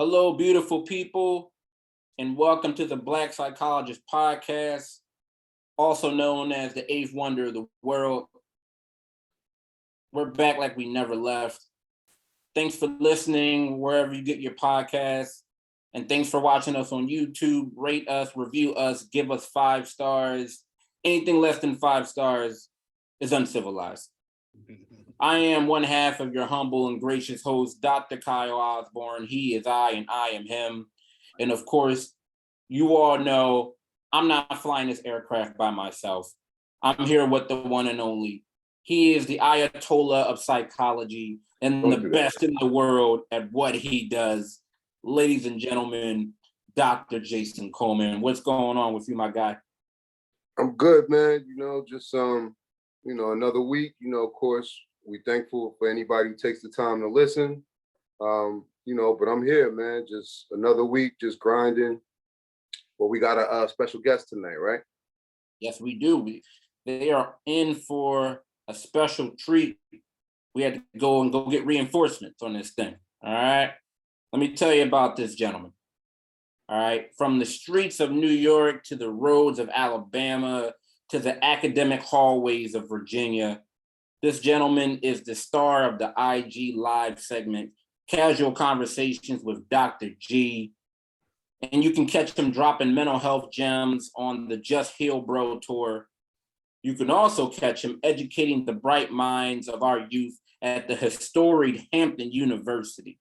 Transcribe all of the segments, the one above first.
Hello, beautiful people, and welcome to the Black Psychologist Podcast, also known as the eighth wonder of the world. We're back like we never left. Thanks for listening wherever you get your podcasts, and thanks for watching us on YouTube. Rate us, review us, give us 5 stars. Anything less than 5 stars is uncivilized. I am one half of your humble and gracious host, Dr. Kyle Osborne. He is I, and I am him. And of course, you all know I'm not flying this aircraft by myself. I'm here with the one and only. He is the Ayatollah of psychology and the best in the world at what he does. Ladies and gentlemen, Dr. Jason Coleman. What's going on with you, my guy? I'm good, man. Just another week. Of course, we're thankful for anybody who takes the time to listen. But I'm here, man. Just another week, just grinding. But we got a special guest tonight, right? Yes, we do. They are in for a special treat. We had to go get reinforcements on this thing. All right. Let me tell you about this gentleman. All right. From the streets of New York to the roads of Alabama to the academic hallways of Virginia, this gentleman is the star of the IG Live segment, Casual Conversations with Dr. G. And you can catch him dropping mental health gems on the Just Heal Bro tour. You can also catch him educating the bright minds of our youth at the historic Hampton University.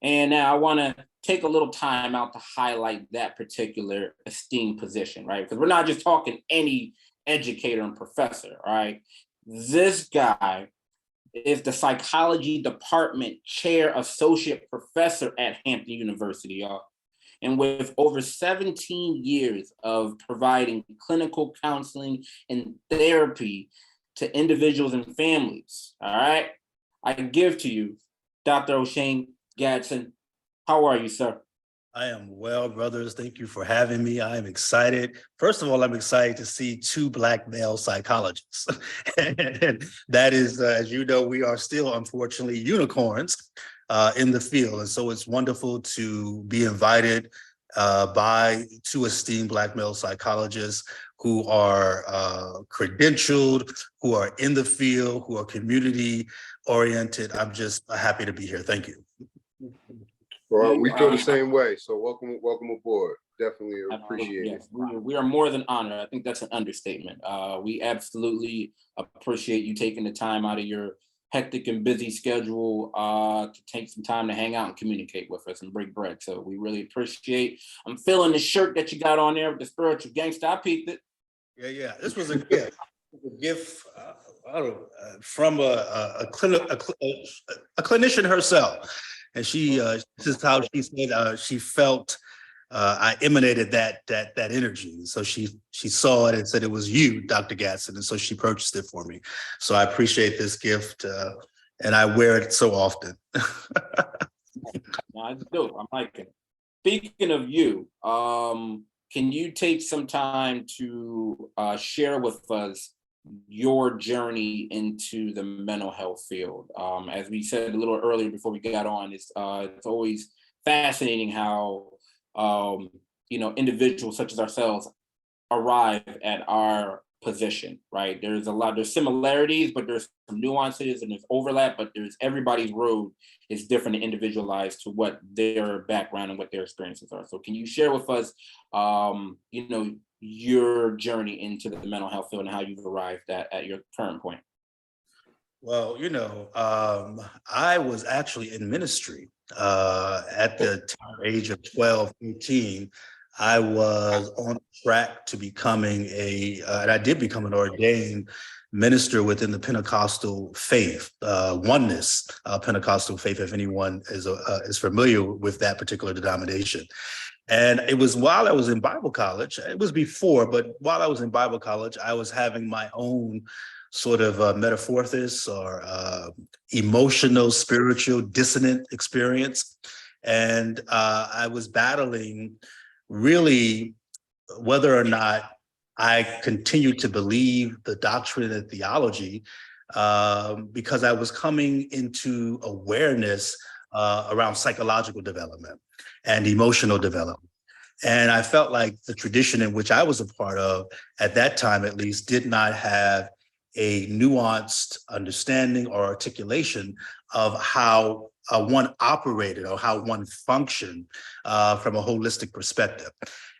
And now I want to take a little time out to highlight that particular esteemed position, right? Because we're not just talking any educator and professor, all right? This guy is the psychology department chair associate professor at Hampton University, y'all. And with over 17 years of providing clinical counseling and therapy to individuals and families, all right, I give to you Dr. OShan Gadsden. How are you, sir? I am well, brothers. Thank you for having me. I am excited. First of all, I'm excited to see 2 Black male psychologists. And that is, as you know, we are still, unfortunately, unicorns in the field. And so it's wonderful to be invited by 2 esteemed Black male psychologists who are credentialed, who are in the field, who are community oriented. I'm just happy to be here. Thank you. Well, we feel the same way. So welcome aboard. Definitely appreciate it. Yes, we are more than honored. I think that's an understatement. We absolutely appreciate you taking the time out of your hectic and busy schedule to take some time to hang out and communicate with us and break bread. So we really appreciate. I'm feeling the shirt that you got on there with the spiritual gangster. I peeped it. Yeah. This was a gift. From a clinician herself. And she, this is how she said she felt I emanated that energy. So she saw it and said it was you, Dr. Gadsden, and so she purchased it for me. So I appreciate this gift, and I wear it so often. I do. I'm liking it. Speaking of you, can you take some time to share with us your journey into the mental health field? As we said a little earlier before we got on, it's always fascinating how individuals such as ourselves arrive at our position, right? There's similarities, but there's some nuances and there's overlap, but everybody's road is different and individualized to what their background and what their experiences are. So can you share with us, your journey into the mental health field and how you've arrived at your current point? Well, I was actually in ministry at the age of 12, 13. I was on track to becoming and I did become an ordained minister within the Pentecostal faith, oneness Pentecostal faith, if anyone is familiar with that particular denomination. And it was while I was in Bible college, it was before, but while I was in Bible college, I was having my own sort of metamorphosis or emotional, spiritual, dissonant experience. And I was battling really whether or not I continued to believe the doctrine and theology because I was coming into awareness around psychological development and emotional development. And I felt like the tradition in which I was a part of, at that time at least, did not have a nuanced understanding or articulation of how one operated or how one functioned from a holistic perspective.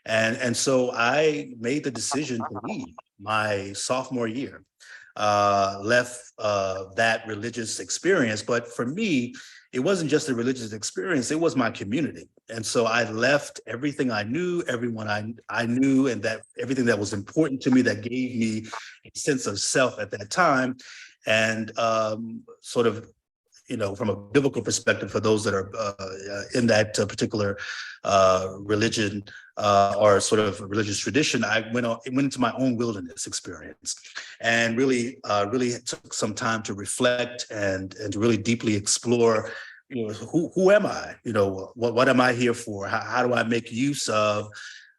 And so I made the decision to leave my sophomore year, left that religious experience. But for me, it wasn't just a religious experience, it was my community. And so I left everything I knew, everyone I knew, and that everything that was important to me that gave me a sense of self at that time. And sort of, from a biblical perspective, for those that are in that particular religion or sort of religious tradition, I went into my own wilderness experience, and really took some time to reflect and to really deeply explore, who am I? What am I here for? How do I make use of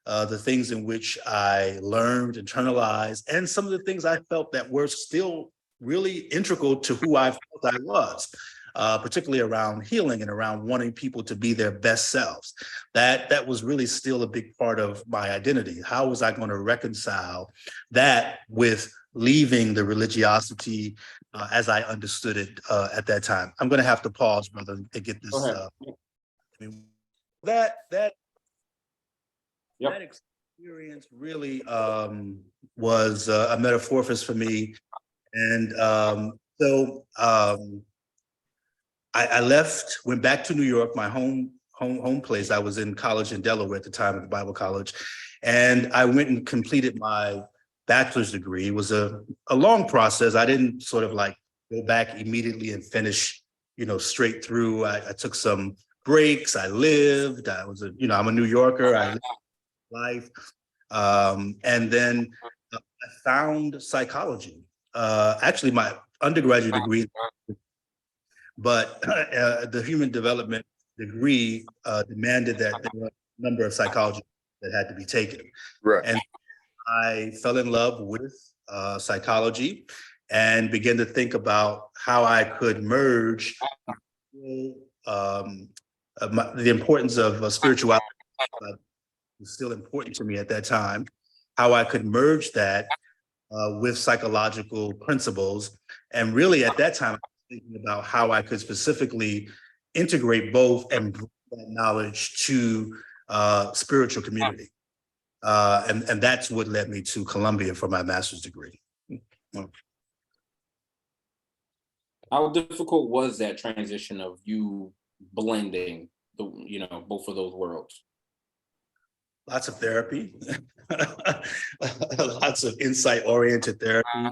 the things in which I learned, internalized, and some of the things I felt that were still really integral to who I felt I was. Particularly around healing and around wanting people to be their best selves. That was really still a big part of my identity. How was I going to reconcile that with leaving the religiosity as I understood it at that time? I'm going to have to pause, brother, to get this. That experience really was a metamorphosis for me, and I left, went back to New York, my home place. I was in college in Delaware at the time, at the Bible College, and I went and completed my bachelor's degree. It was a long process. I didn't sort of like go back immediately and finish, straight through. I took some breaks. I lived. I'm a New Yorker. I lived life, and then I found psychology. Actually, my undergraduate degree. But the human development degree demanded that there were a number of psychology that had to be taken. Right. And I fell in love with psychology and began to think about how I could merge the importance of spirituality was still important to me at that time, how I could merge that with psychological principles. And really at that time, thinking about how I could specifically integrate both and bring that knowledge to spiritual community. And that's what led me to Columbia for my master's degree. How difficult was that transition of you blending both of those worlds? Lots of therapy, lots of insight-oriented therapy,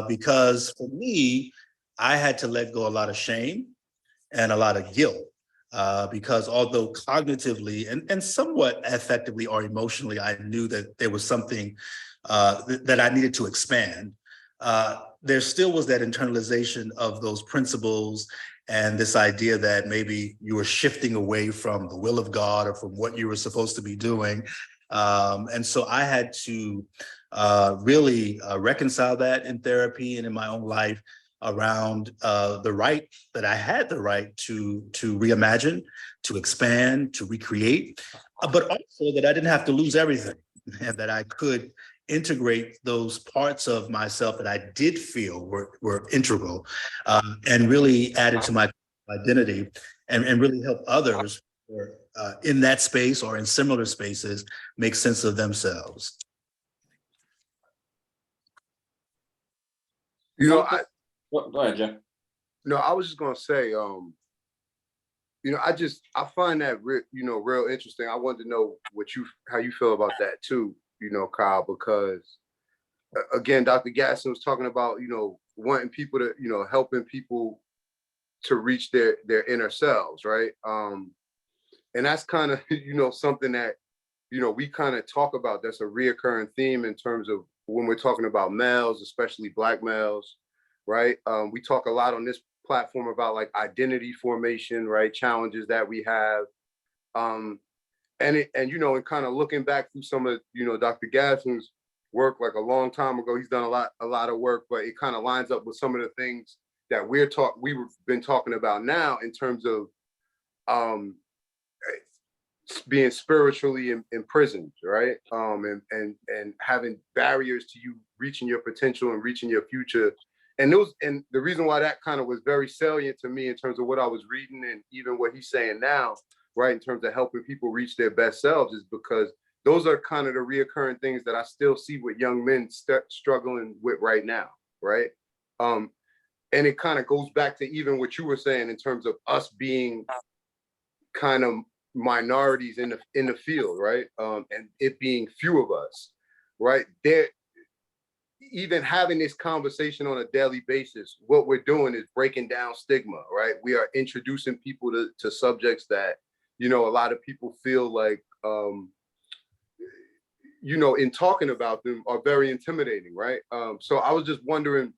because for me, I had to let go a lot of shame and a lot of guilt, because although cognitively and somewhat effectively or emotionally, I knew that there was something that I needed to expand, there still was that internalization of those principles and this idea that maybe you were shifting away from the will of God or from what you were supposed to be doing. And so I had to really reconcile that in therapy and in my own life around the right that I had the right to reimagine, to expand, to recreate, but also that I didn't have to lose everything and that I could integrate those parts of myself that I did feel were integral and really added to my identity and really help others in that space or in similar spaces make sense of themselves. Go ahead, Jeff. No, I was just gonna say, I find that real interesting. I wanted to know how you feel about that too, Kyle, because again, Dr. Gadsden was talking about, wanting people to, helping people to reach their inner selves, right? And that's kind of, something that, we kind of talk about. That's a reoccurring theme in terms of when we're talking about males, especially Black males, right? We talk a lot on this platform about like identity formation, right? Challenges that we have. And kind of looking back through some of, Dr. Gadsden's work like a long time ago, he's done a lot of work, but it kind of lines up with some of the things that we've been talking about now in terms of um, being spiritually imprisoned, right? And having barriers to you reaching your potential and reaching your future. And the reason why that kind of was very salient to me in terms of what I was reading and even what he's saying now, right, in terms of helping people reach their best selves, is because those are kind of the reoccurring things that I still see with young men struggling with right now, right? And it kind of goes back to even what you were saying in terms of us being kind of minorities in the field, right? And it being few of us, right? There, even having this conversation on a daily basis, what we're doing is breaking down stigma, right? We are introducing people to subjects that, you know, a lot of people feel like, you know, in talking about them are very intimidating, right? So I was just wondering,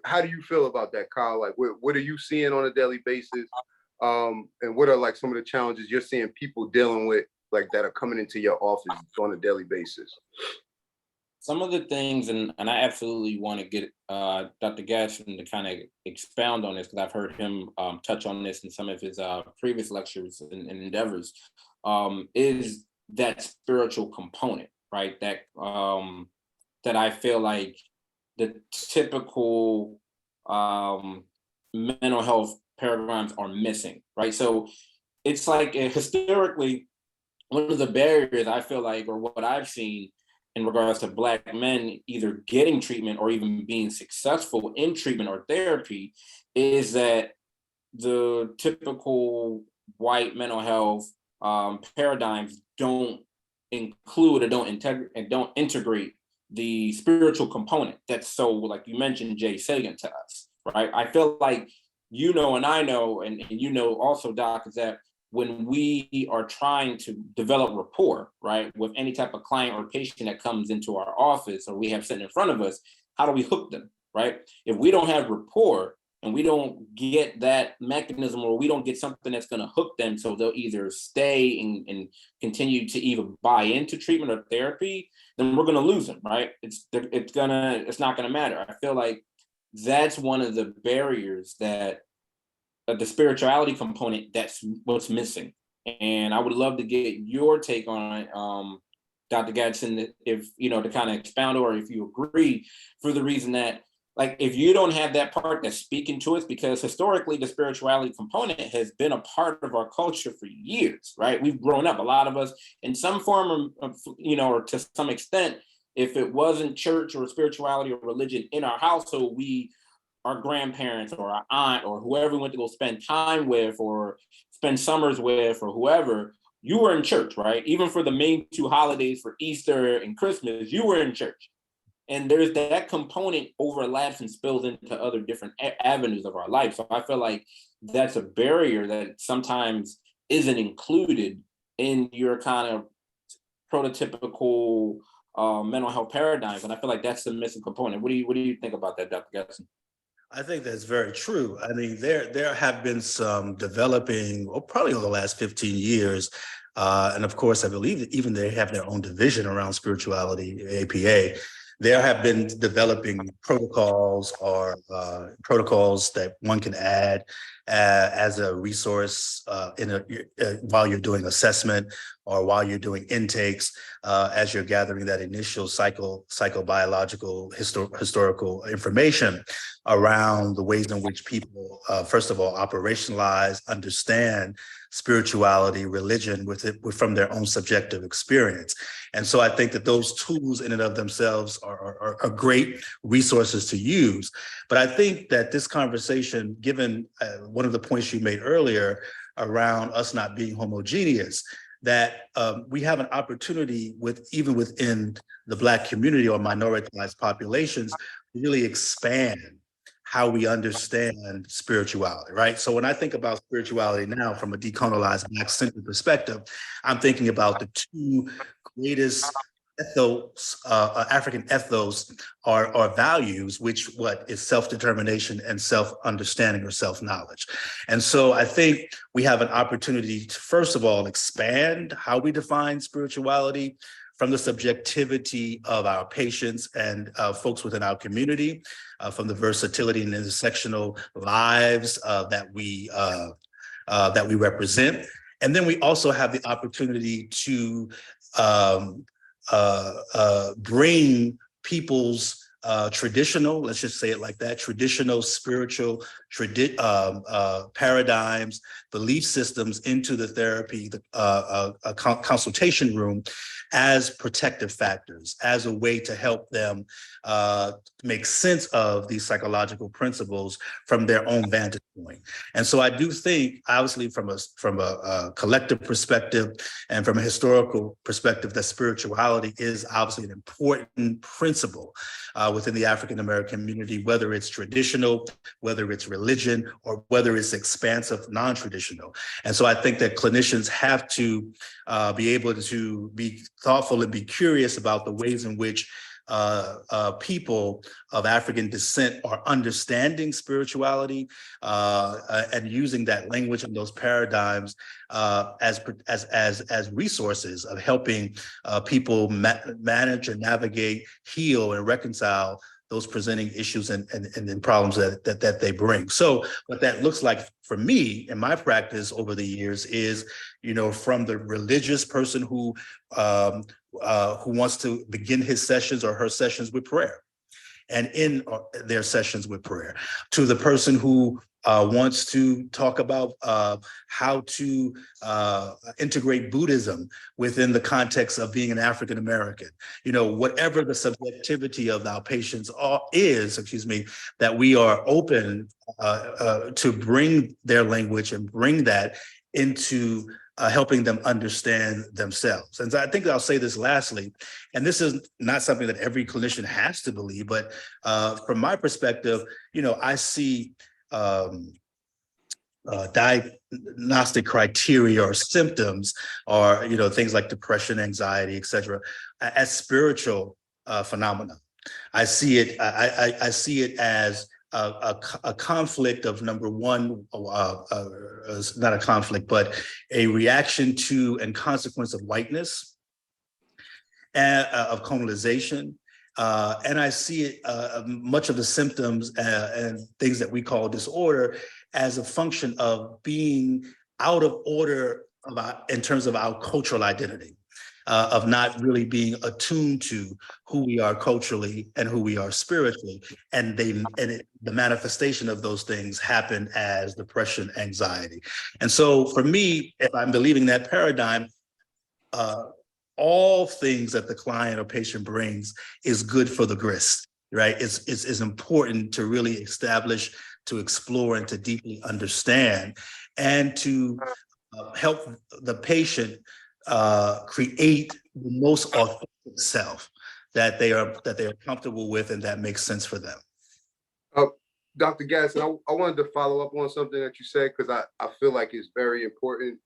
how do you feel about that, Kyle? Like, what are you seeing on a daily basis? And what are like some of the challenges you're seeing people dealing with, like that are coming into your office on a daily basis? Some of the things, and I absolutely want to get Dr. Gadsden to kind of expound on this, because I've heard him touch on this in some of his previous lectures and endeavors, is that spiritual component, right? That that I feel like the typical mental health paradigms are missing, right? So it's like historically, one of the barriers I feel like, or what I've seen in regards to Black men either getting treatment or even being successful in treatment or therapy, is that the typical white mental health paradigms don't include or don't integrate the spiritual component that's so, like you mentioned, Jay, salient to us, right? I feel like, you know, and I know, and you know also, Doc, is that when we are trying to develop rapport, right, with any type of client or patient that comes into our office or we have sitting in front of us, how do we hook them, right? If we don't have rapport and we don't get that mechanism, or we don't get something that's going to hook them so they'll either stay and continue to even buy into treatment or therapy, then we're going to lose them, right? It's not going to matter. I feel like that's one of the barriers that the spirituality component, that's what's missing. And I would love to get your take on it, Dr. Gadsden, if, you know, to kind of expound, or if you agree, for the reason that, like, if you don't have that part that's speaking to us, because historically the spirituality component has been a part of our culture for years, right? We've grown up, a lot of us, in some form of, you know, or to some extent, if it wasn't church or spirituality or religion in our household, our grandparents or our aunt or whoever we went to go spend time with or spend summers with or whoever, you were in church, right? Even for the main two holidays, for Easter and Christmas, you were in church. And there's that component overlaps and spills into other different avenues of our life. So I feel like that's a barrier that sometimes isn't included in your kind of prototypical mental health paradigms. And I feel like that's the missing component. What do you think about that, Dr. Gadsden? I think that's very true. I mean, there have been some developing, well, probably over the last 15 years. And of course, I believe that even they have their own division around spirituality, APA. There have been developing protocols or protocols that one can add as a resource while you're doing assessment or while you're doing intakes, as you're gathering that initial psychobiological historical information around the ways in which people, first of all, operationalize, understand spirituality, religion from their own subjective experience. And so I think that those tools in and of themselves are great resources to use. But I think that this conversation, given one of the points you made earlier around us not being homogeneous, that we have an opportunity even within the Black community or minoritized populations to really expand how we understand spirituality, right? So when I think about spirituality now from a decolonized Black-centered perspective, I'm thinking about the two greatest ethos, African ethos are values, which is self-determination and self-understanding or self-knowledge. And so I think we have an opportunity to, first of all, expand how we define spirituality from the subjectivity of our patients and folks within our community, from the versatility and intersectional lives that we represent. And then we also have the opportunity to bring people's traditional, let's just say it like that, traditional spiritual paradigms, belief systems into the therapy, the consultation room as protective factors, as a way to help them make sense of these psychological principles from their own vantage point. And so I do think, obviously, from a collective perspective and from a historical perspective, that spirituality is obviously an important principle within the African American community, whether it's traditional, whether it's religion, or whether it's expansive, non-traditional. And so I think that clinicians have to be able to be thoughtful and be curious about the ways in which people of African descent are understanding spirituality and using that language and those paradigms as resources of helping people manage and navigate, heal, and reconcile those presenting issues and problems that they bring. So what that looks like for me in my practice over the years is, from the religious person who wants to begin his sessions or her sessions with prayer, and in their sessions with prayer, to the person who wants to talk about how to integrate Buddhism within the context of being an African American. Whatever the subjectivity of our patients is, that we are open to bring their language and bring that into helping them understand themselves. And I think I'll say this lastly, and this is not something that every clinician has to believe, but from my perspective, I see diagnostic criteria or symptoms, or things like depression, anxiety, et cetera, as spiritual phenomena. I see it. I see it as a conflict of, number one, not a conflict, but a reaction to and consequence of whiteness, and of colonization. And I see it, much of the symptoms and things that we call disorder as a function of being out of order in terms of our cultural identity, of not really being attuned to who we are culturally and who we are spiritually. And the manifestation of those things happen as depression, anxiety. And so for me, if I'm believing that paradigm, all things that the client or patient brings is good for the grist, right? It's important to really establish, to explore, and to deeply understand, and to help the patient create the most authentic self that they are comfortable with and that makes sense for them. Dr. Gadsden, I wanted to follow up on something that you said, because I feel like it's very important.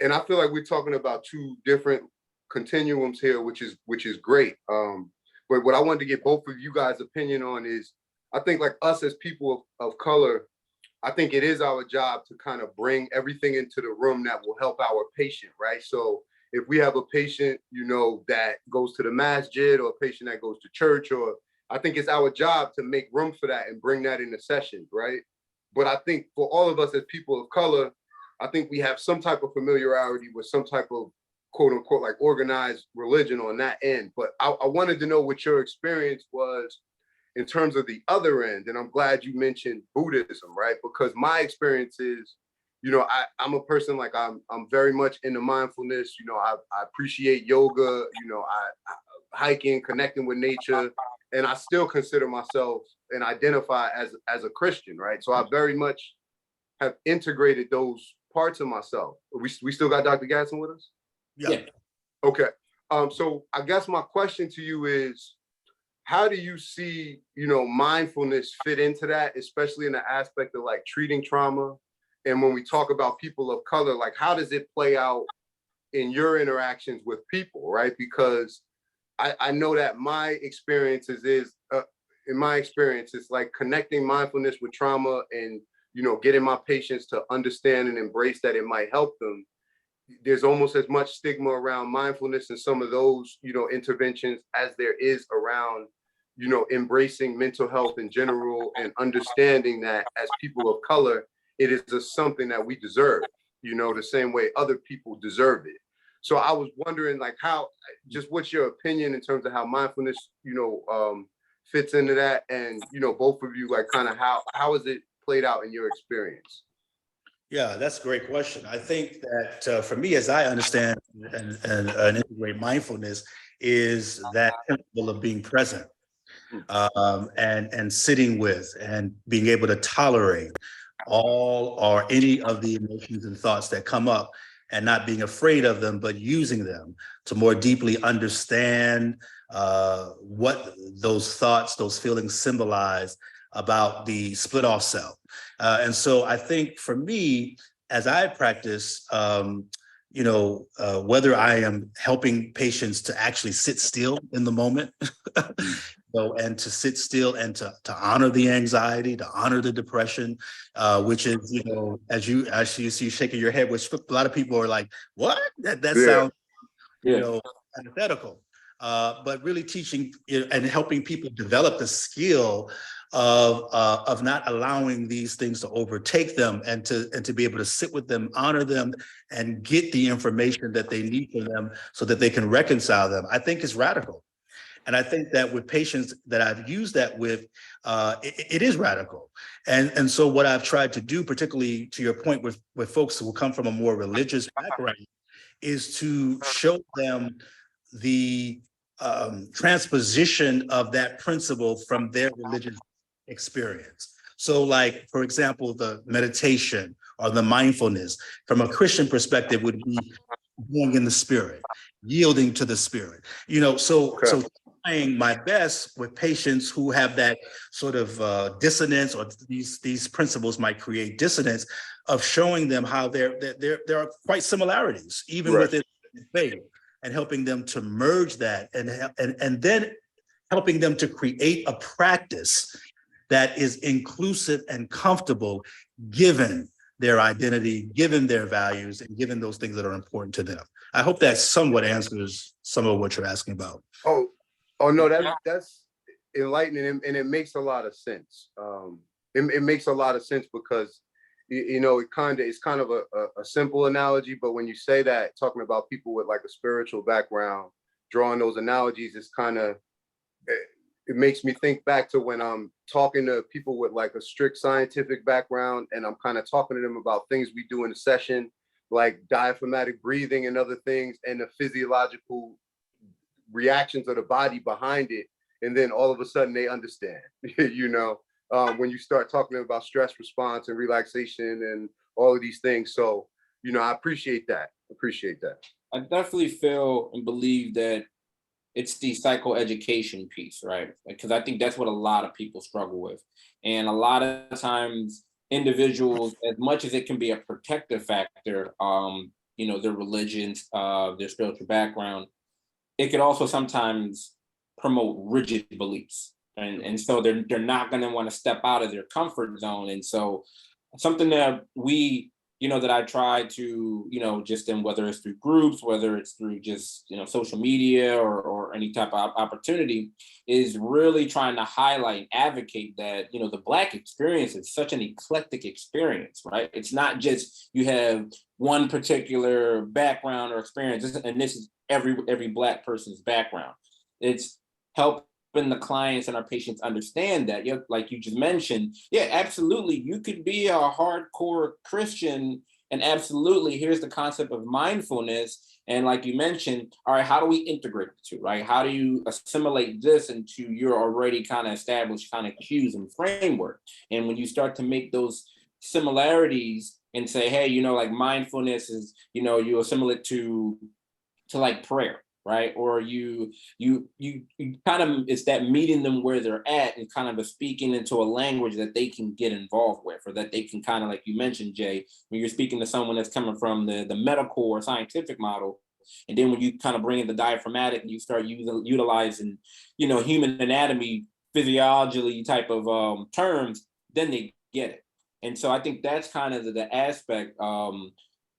And I feel like we're talking about two different continuums here, which is great. But what I wanted to get both of you guys' opinion on is, I think, like, us as people of color, I think it is our job to kind of bring everything into the room that will help our patient, right? So if we have a patient, that goes to the masjid, or a patient that goes to church, or I think it's our job to make room for that and bring that into sessions, right? But I think for all of us as people of color, I think we have some type of familiarity with some type of quote unquote like organized religion on that end. But I wanted to know what your experience was in terms of the other end. And I'm glad you mentioned Buddhism, right? Because my experience is, I'm a person, like, I'm very much into mindfulness. I appreciate yoga, I hiking, connecting with nature, and I still consider myself and identify as a Christian, right? So I very much have integrated those parts of myself. We still got Dr. Gadsden with us? Yeah. Okay. So I guess my question to you is, how do you see, mindfulness fit into that, especially in the aspect of like treating trauma? And when we talk about people of color, like, how does it play out in your interactions with people, right? Because I know that my experiences is, in my experience, it's like connecting mindfulness with trauma and, getting my patients to understand and embrace that it might help them. there's almost as much stigma around mindfulness and some of those, interventions as there is around, embracing mental health in general and understanding that as people of color, it is something that we deserve, the same way other people deserve it. So I was wondering, like, what's your opinion in terms of how mindfulness, fits into that? And, both of you, like, kind of how has it played out in your experience? Yeah, that's a great question. I think that for me, as I understand and integrate mindfulness, is that principle of being present and sitting with and being able to tolerate all or any of the emotions and thoughts that come up and not being afraid of them, but using them to more deeply understand what those thoughts, those feelings symbolize about the split off self. And so I think for me, as I practice, whether I am helping patients to actually sit still in the moment, and to sit still and to honor the anxiety, to honor the depression, which is, as you see shaking your head, which a lot of people are like, what? That sounds, antithetical. But really teaching and helping people develop the skill of not allowing these things to overtake them and to be able to sit with them, honor them, and get the information that they need from them so that they can reconcile them, I think is radical. And I think that with patients that I've used that with, it is radical. And so what I've tried to do, particularly to your point with folks who come from a more religious background, is to show them the transposition of that principle from their religious experience. So like, for example, the meditation or the mindfulness from a Christian perspective would be going in the spirit, yielding to the spirit, so trying my best with patients who have that sort of dissonance, or these principles might create dissonance, of showing them how there are quite similarities, even within faith, and helping them to merge that and then helping them to create a practice that is inclusive and comfortable, given their identity, given their values, and given those things that are important to them. I hope that somewhat answers some of what you're asking about. Oh no, that's enlightening, and it makes a lot of sense. It makes a lot of sense because it's kind of a simple analogy, but when you say that, talking about people with like a spiritual background, drawing those analogies is kind of, it makes me think back to when I'm talking to people with like a strict scientific background, and I'm kind of talking to them about things we do in a session, like diaphragmatic breathing and other things, and the physiological reactions of the body behind it. And then all of a sudden they understand, when you start talking about stress response and relaxation and all of these things. So, I appreciate that. I definitely feel and believe that it's the psychoeducation piece, right? Because I think that's what a lot of people struggle with. And a lot of times individuals, as much as it can be a protective factor, their religions, their spiritual background, it could also sometimes promote rigid beliefs. And so they're not going to want to step out of their comfort zone. And so something that that I try to, just in whether it's through groups, whether it's through just, social media or any type of opportunity, is really trying to highlight and advocate that, the Black experience is such an eclectic experience, right? It's not just you have one particular background or experience, and this is every Black person's background. It's helping the clients and our patients understand that, like you just mentioned, absolutely, you could be a hardcore Christian, and absolutely, here's the concept of mindfulness. And like you mentioned, all right, how do we integrate the two, right? How do you assimilate this into your already kind of established kind of cues and framework? And when you start to make those similarities and say, hey, like mindfulness is, you assimilate to like prayer, right? Or you kind of, it's that meeting them where they're at and kind of a speaking into a language that they can get involved with, or that they can kind of, like you mentioned, Jay, when you're speaking to someone that's coming from the medical or scientific model, and then when you kind of bring in the diaphragmatic and you start utilizing, human anatomy, physiology type of terms, then they get it. And so I think that's kind of the aspect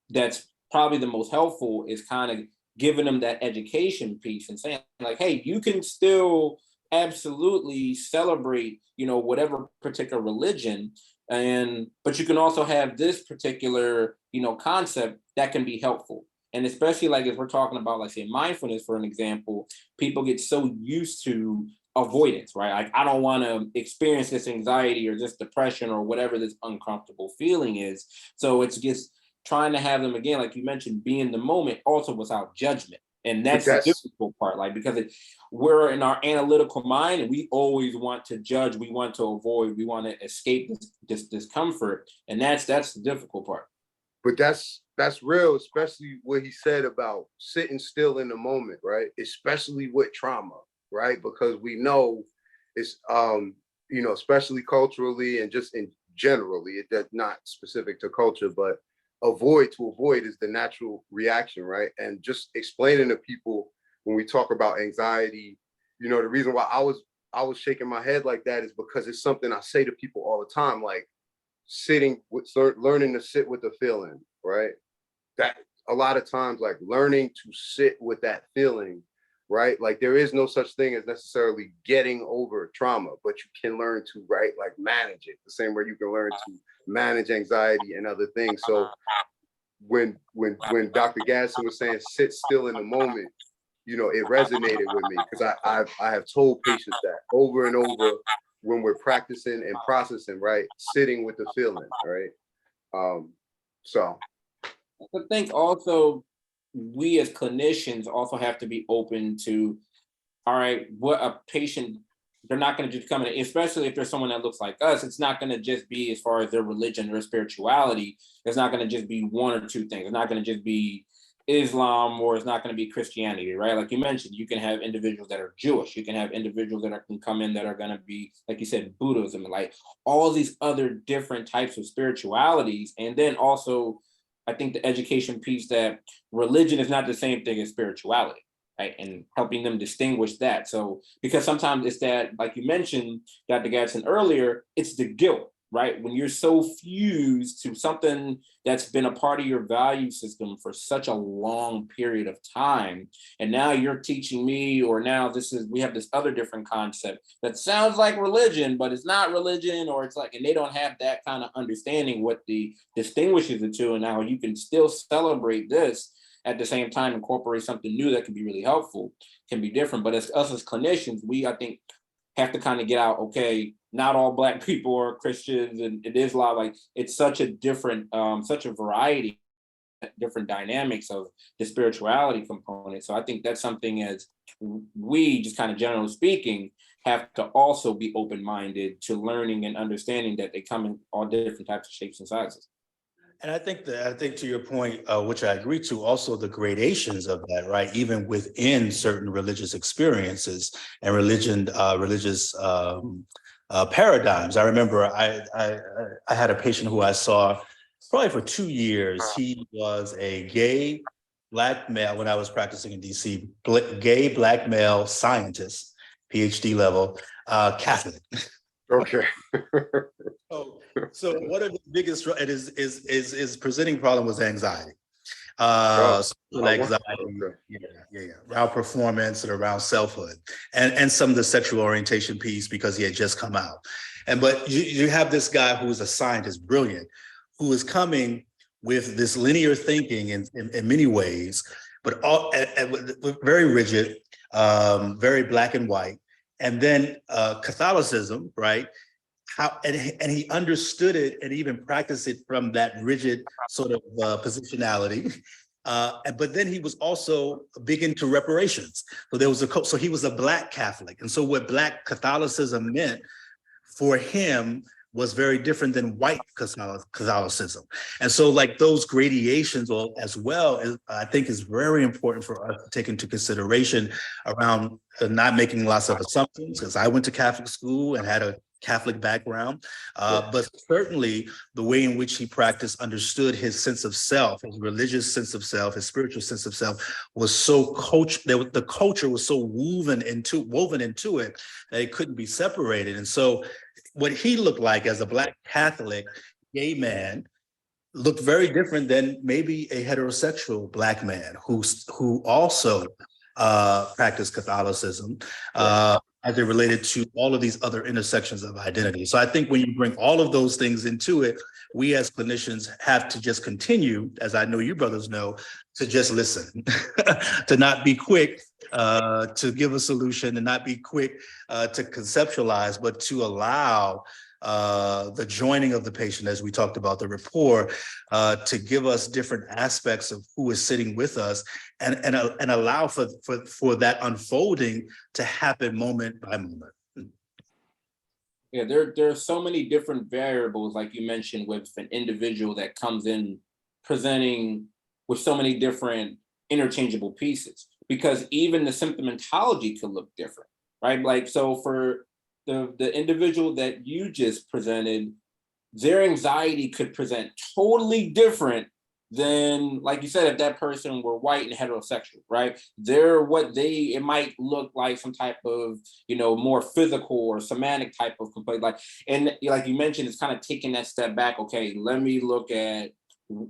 that's probably the most helpful is kind of giving them that education piece and saying like, hey, you can still absolutely celebrate, whatever particular religion, but you can also have this particular, concept that can be helpful. And especially like if we're talking about, like, say, mindfulness, for an example, people get so used to avoidance, right? Like, I don't want to experience this anxiety or this depression or whatever this uncomfortable feeling is. So it's just trying to have them, again, like you mentioned, be in the moment, also without judgment. And that's the difficult part, like, because we're in our analytical mind and we always want to judge, we want to avoid, we want to escape this discomfort. And that's the difficult part. But that's real, especially what he said about sitting still in the moment, right? Especially with trauma, right? Because we know it's especially culturally and just in generally, that's not specific to culture, but to avoid is the natural reaction, right? And just explaining to people when we talk about anxiety, the reason why I was shaking my head like that is because it's something I say to people all the time, like learning to sit with the feeling, right? That a lot of times, like learning to sit with that feeling, right? Like there is no such thing as necessarily getting over trauma, but you can learn to, right, like manage it the same way you can learn to manage anxiety and other things. So when Dr. Gadsden was saying sit still in the moment, it resonated with me because I have told patients that over and over when we're practicing and processing, right? Sitting with the feeling, right? So I think also we as clinicians also have to be open to, all right, what a patient, they're not going to just come in, especially if there's someone that looks like us, it's not going to just be as far as their religion or spirituality. It's not going to just be one or two things. It's not going to just be Islam or it's not going to be Christianity, right? Like you mentioned, you can have individuals that are Jewish. You can have individuals that can come in that are going to be, like you said, Buddhism, like all these other different types of spiritualities. And then also, I think the education piece that religion is not the same thing as spirituality, right? And helping them distinguish that. So, because sometimes it's that, like you mentioned, Dr. Gadsden earlier, it's the guilt, right? When you're so fused to something that's been a part of your value system for such a long period of time, and now you're teaching me, or now we have this other different concept that sounds like religion, but it's not religion, or it's like, and they don't have that kind of understanding what the distinguishes the two, and now you can still celebrate this at the same time, incorporate something new that can be really helpful, can be different. But as us as clinicians, we, I think, have to kind of get out, okay, not all Black people are Christians, and it is a lot, like, it's such a different, such a variety, different dynamics of the spirituality component. So I think that's something, as we just kind of generally speaking, have to also be open-minded to learning and understanding that they come in all different types of shapes and sizes. And I think to your point, which I agree to, also the gradations of that, right? Even within certain religious experiences and religious paradigms. I remember I had a patient who I saw probably for 2 years. He was a gay Black male when I was practicing in DC, gay Black male scientist, PhD level, Catholic. okay. So one of the biggest is presenting problem was anxiety. Anxiety, around performance and around selfhood, and some of the sexual orientation piece because he had just come out. But you have this guy who is a scientist, brilliant, who is coming with this linear thinking in many ways, but all very rigid, very black and white, and then Catholicism, right? And he understood it and even practiced it from that rigid sort of positionality. But then he was also big into reparations. So there was so he was a Black Catholic. And so what Black Catholicism meant for him was very different than white Catholicism. And so like those gradations as well, I think is very important for us to take into consideration around not making lots of assumptions, because I went to Catholic school and had a Catholic background, but certainly the way in which he practiced, understood his sense of self, his religious sense of self, his spiritual sense of self was so the culture was so woven into it that it couldn't be separated. And so what he looked like as a Black Catholic gay man look very different than maybe a heterosexual Black man who also practiced Catholicism as it related to all of these other intersections of identity. So I think when you bring all of those things into it, we as clinicians have to just continue, as I know you brothers know, to just listen, to not be quick to give a solution and not be quick to conceptualize, but to allow the joining of the patient, as we talked about, the rapport, to give us different aspects of who is sitting with us and allow for that unfolding to happen moment by moment. Yeah, there are so many different variables, like you mentioned, with an individual that comes in presenting with so many different interchangeable pieces, because even the symptomatology could look different, right? Like, so for the individual that you just presented, their anxiety could present totally different than, like you said, if that person were white and heterosexual, right? It might look like some type of, more physical or somatic type of complaint. And like you mentioned, it's kind of taking that step back. Okay, let me look at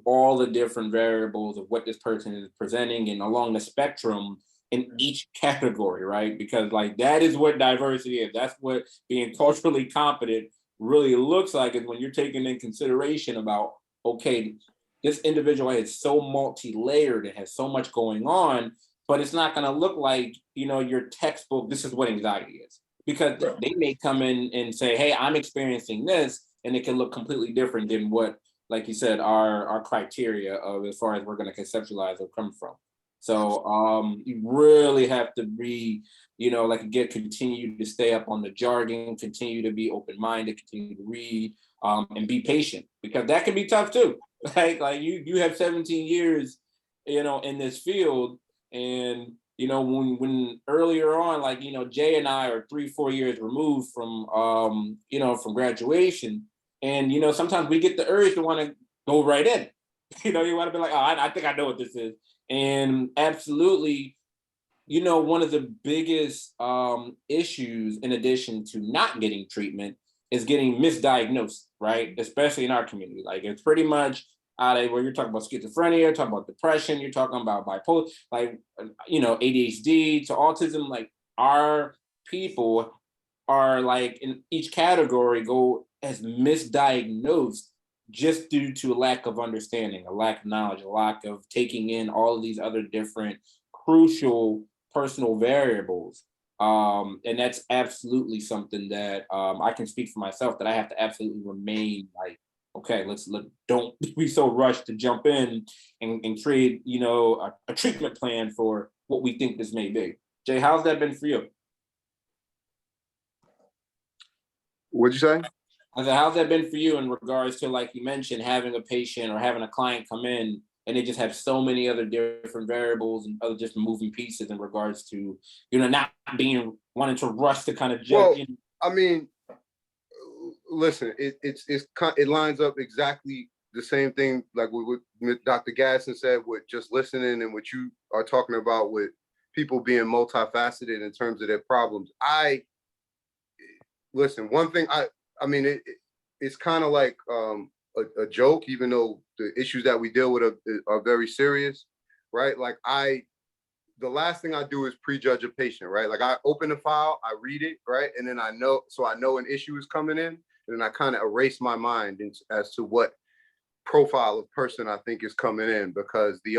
all the different variables of what this person is presenting and along the spectrum in each category, right? Because like that is what diversity is. That's what being culturally competent really looks like, is when you're taking in consideration about, okay, this individual is so multi-layered and has so much going on, but it's not going to look like, your textbook, this is what anxiety is. Because they may come in and say, hey, I'm experiencing this, and it can look completely different than what, like you said, our criteria of as far as we're going to conceptualize or come from. So you really have to be, continue to stay up on the jargon, continue to be open-minded, continue to read, and be patient, because that can be tough too. Like you have 17 years, in this field, and when earlier on, like, Jay and I are 3-4 years removed from from graduation, and sometimes we get the urge to want to go right in. You want to be like, oh, I think I know what this is. And absolutely, one of the biggest issues, in addition to not getting treatment, is getting misdiagnosed, right? Especially in our community. Like, it's pretty much out of where you're talking about schizophrenia, talking about depression, you're talking about bipolar, like, ADHD to autism. Like, our people are like in each category go as misdiagnosed just due to a lack of understanding, a lack of knowledge, a lack of taking in all of these other different crucial personal variables. And that's absolutely something that I can speak for myself, that I have to absolutely remain like, okay, don't be so rushed to jump in and create, a treatment plan for what we think this may be. Jay, how's that been for you? What'd you say? I said, how's that been for you in regards to, like you mentioned, having a patient or having a client come in and they just have so many other different variables and other different moving pieces in regards to, not wanting to rush to kind of jump in? I mean, listen, it lines up exactly the same thing like what Dr. Gadsden said, with just listening, and what you are talking about with people being multifaceted in terms of their problems. Listen, one thing I mean, it's kind of like a joke, even though the issues that we deal with are very serious, right? Like the last thing I do is prejudge a patient, right? Like, I open the file, I read it, right? And then I know an issue is coming in, and then I kind of erase my mind as to what profile of person I think is coming in, because the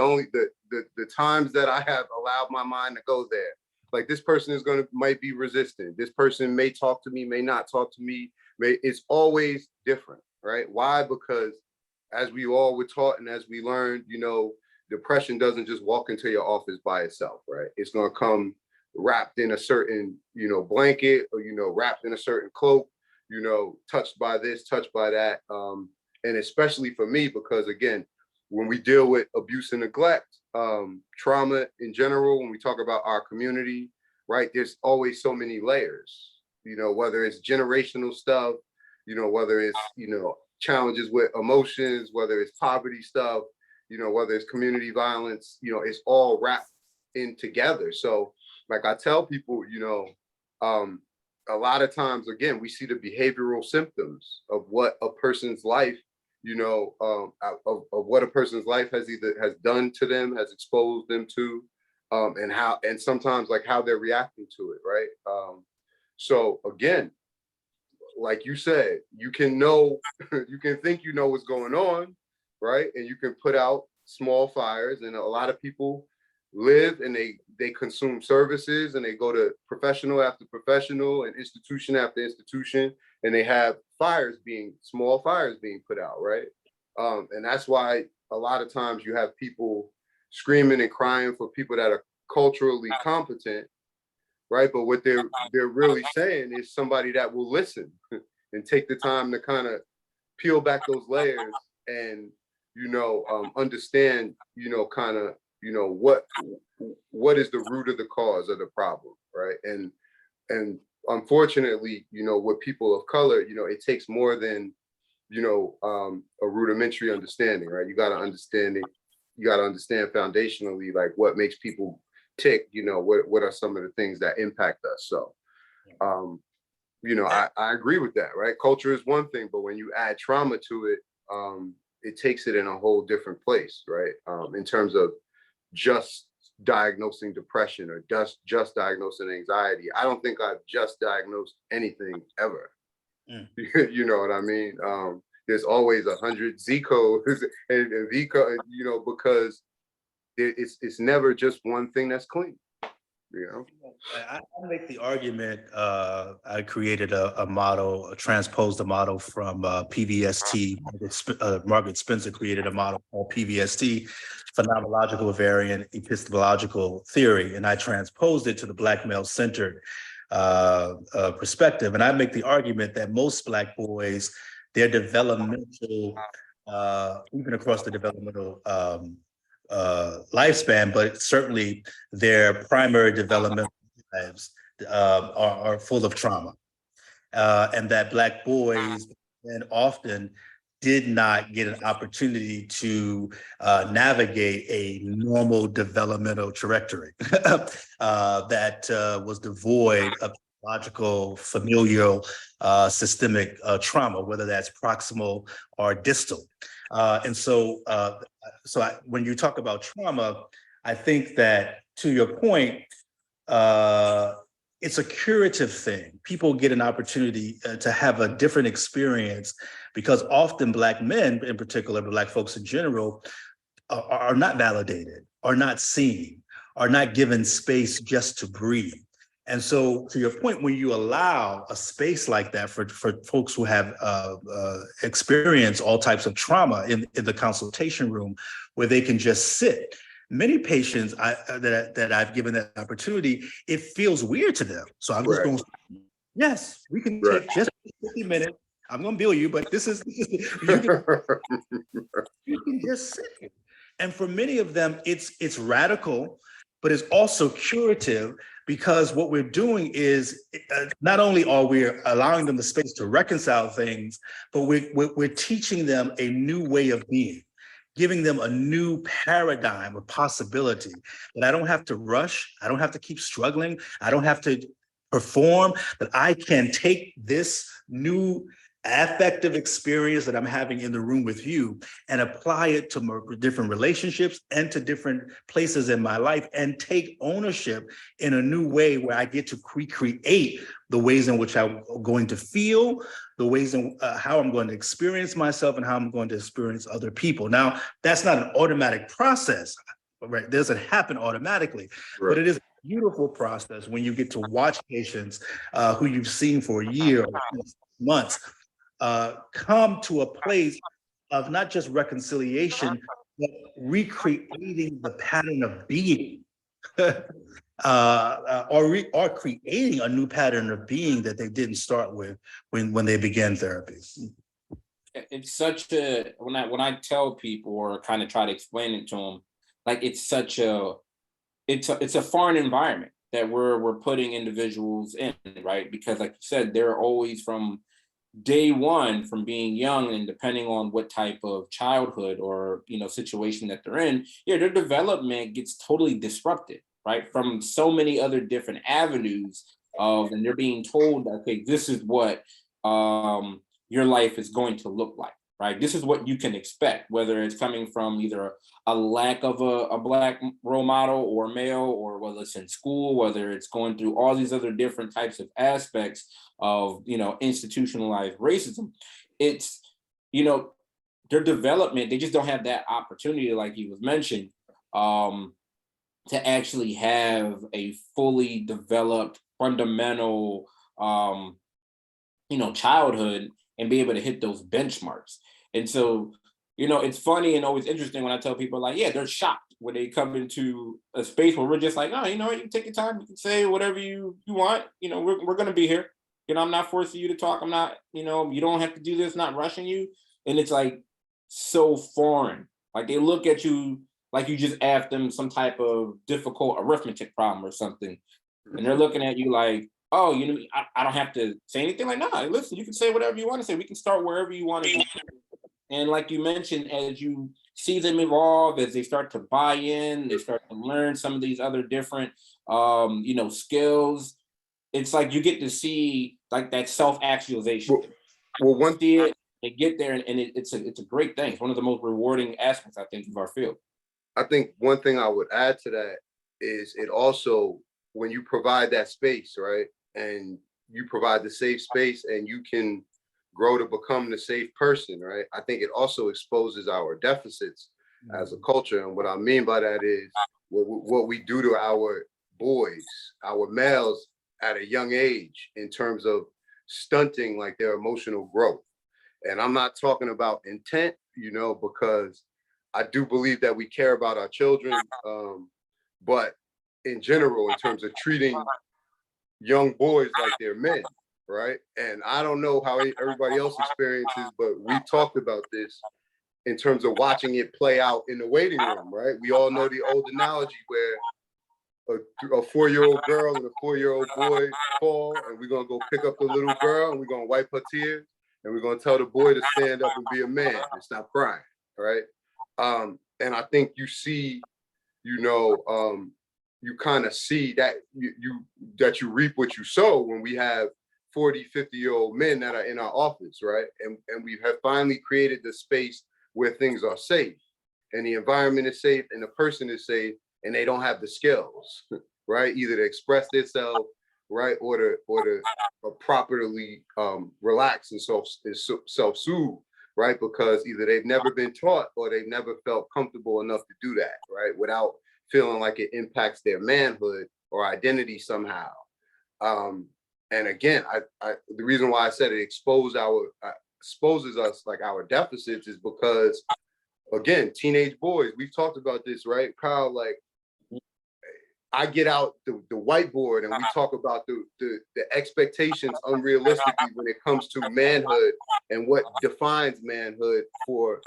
times that I have allowed my mind to go there, like, this person might be resistant. This person may talk to me, may not talk to me. It's always different, right? Why? Because as we all were taught and as we learned, depression doesn't just walk into your office by itself, right? It's going to come wrapped in a certain, blanket, or, wrapped in a certain cloak, touched by this, touched by that. And especially for me, because again, when we deal with abuse and neglect, trauma in general, when we talk about our community, right, there's always so many layers, whether it's generational stuff, whether it's, challenges with emotions, whether it's poverty stuff, whether it's community violence, it's all wrapped in together. So like I tell people, a lot of times, again, we see the behavioral symptoms of what a person's life of what a person's life has done to them, has exposed them to, and sometimes like how they're reacting to it, right? So again, like you said, you can know, you can think you know what's going on, right? And you can put out small fires, and a lot of people live and they consume services, and they go to professional after professional and institution after institution, and they have small fires being put out, right? And that's why a lot of times you have people screaming and crying for people that are culturally competent, right? But what they're really saying is somebody that will listen and take the time to kind of peel back those layers and understand kind of what is the root of the cause of the problem, right? And unfortunately, with people of color, it takes more than a rudimentary understanding, right? You got to understand it. You got to understand foundationally, like what makes people tick. What are some of the things that impact us? So, I agree with that, right? Culture is one thing, but when you add trauma to it, it takes it in a whole different place, right? In terms of just diagnosing depression or just diagnosing anxiety. I don't think I've just diagnosed anything ever. You know what I mean? There's always 100 Z codes and V codes, because it's never just one thing that's clean. I make the argument. I created a model, transposed a model from PVST. Margaret Spencer created a model called PVST, phenomenological variant epistemological theory, and I transposed it to the Black male-centered perspective. And I make the argument that most Black boys, their developmental, even across the developmental lifespan, but certainly their primary developmental lives are full of trauma, and that Black boys and often did not get an opportunity to navigate a normal developmental trajectory that was devoid of logical, familial, systemic trauma, whether that's proximal or distal. And so when you talk about trauma, I think that, to your point, it's a curative thing. People get an opportunity to have a different experience, because often Black men, in particular, Black folks in general, are not validated, are not seen, are not given space just to breathe. And so, to your point, when you allow a space like that for folks who have experienced all types of trauma in the consultation room, where they can just sit, many patients that I've given that opportunity, it feels weird to them. So I'm just going, yes, we can take just 50 minutes. I'm going to bill you, but this is you can just sit. And for many of them, it's radical, but it's also curative, because what we're doing is not only are we allowing them the space to reconcile things, but we're teaching them a new way of being, giving them a new paradigm of possibility, that I don't have to rush, I don't have to keep struggling, I don't have to perform, that I can take this new affective experience that I'm having in the room with you and apply it to different relationships and to different places in my life, and take ownership in a new way, where I get to recreate the ways in which I'm going to feel, the ways in how I'm going to experience myself, and how I'm going to experience other people. Now, that's not an automatic process, right? It doesn't happen automatically, but it is a beautiful process when you get to watch patients who you've seen for a year or months come to a place of not just reconciliation, but recreating the pattern of being, or creating a new pattern of being that they didn't start with when they began therapy. It's such a, when I tell people or kind of try to explain it to them, like it's a foreign environment that we're putting individuals in, right? Because like you said, they're always from day one, from being young, and depending on what type of childhood or situation that they're in, their development gets totally disrupted, right? From so many other different avenues and they're being told, okay, this is what your life is going to look like, right? This is what you can expect, whether it's coming from either a lack of a Black role model or male, or whether it's in school, whether it's going through all these other different types of aspects of, institutionalized racism. It's, their development, they just don't have that opportunity, like he was mentioned, to actually have a fully developed fundamental, childhood and be able to hit those benchmarks. And so, it's funny and always interesting when I tell people, like, yeah, they're shocked when they come into a space where we're just like, oh, you can take your time, you can say whatever you want, we're going to be here. I'm not forcing you to talk. I'm not, you don't have to do this, not rushing you. And it's like so foreign. Like they look at you like you just asked them some type of difficult arithmetic problem or something. And they're looking at you like, oh, I don't have to say anything. Like, no, listen, you can say whatever you want to say. We can start wherever you want to. And like you mentioned, as you see them evolve, as they start to buy in, they start to learn some of these other different, skills. It's like you get to see like that self-actualization. One See it, they get there, and it's a great thing. It's one of the most rewarding aspects, I think, of our field. I think one thing I would add to that is it also, when you provide that space, right, and you provide the safe space and you can grow to become the safe person, right, I think it also exposes our deficits as a culture. And what I mean by that is what we do to our boys, our males at a young age in terms of stunting like their emotional growth. And I'm not talking about intent, because I do believe that we care about our children, but in general, in terms of treating young boys like they're men, right? And I don't know how everybody else experiences, but we talked about this in terms of watching it play out in the waiting room, right? We all know the old analogy where a 4-year-old girl and a 4-year-old boy fall, and we're gonna go pick up the little girl and we're gonna wipe her tears, and we're gonna tell the boy to stand up and be a man and stop crying, right? And I think you see, you kind of see that you reap what you sow when we have 40, 50-year-old men that are in our office, right? And we have finally created the space where things are safe and the environment is safe and the person is safe, and they don't have the skills, right? Either to express themselves, right, or to properly relax and self-soothe, right? Because either they've never been taught or they've never felt comfortable enough to do that, right? Without feeling like it impacts their manhood or identity somehow. And again, the reason why I said it exposes us like our deficits is because, again, teenage boys, we've talked about this, right, Kyle? Like, I get out the whiteboard and we talk about the expectations unrealistically when it comes to manhood and what defines manhood for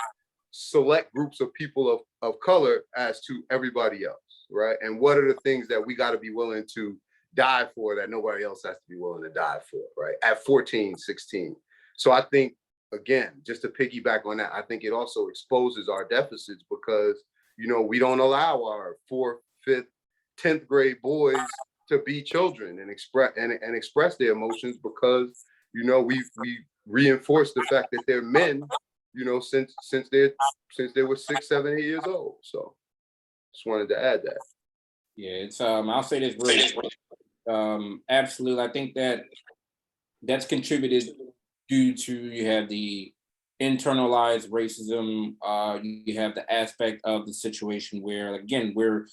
select groups of people of color as to everybody else, right? And what are the things that we got to be willing to die for that nobody else has to be willing to die for, right? At 14, 16. So I think, again, just to piggyback on that, I think it also exposes our deficits because, we don't allow our 4th, 5th, 10th grade boys to be children and express their emotions because, we reinforce the fact that they're men, since they were 6, 7, 8 years old. So just wanted to add that. Yeah, it's I'll say this really absolutely. I think that's contributed due to, you have the internalized racism, you have the aspect of the situation where, again, we're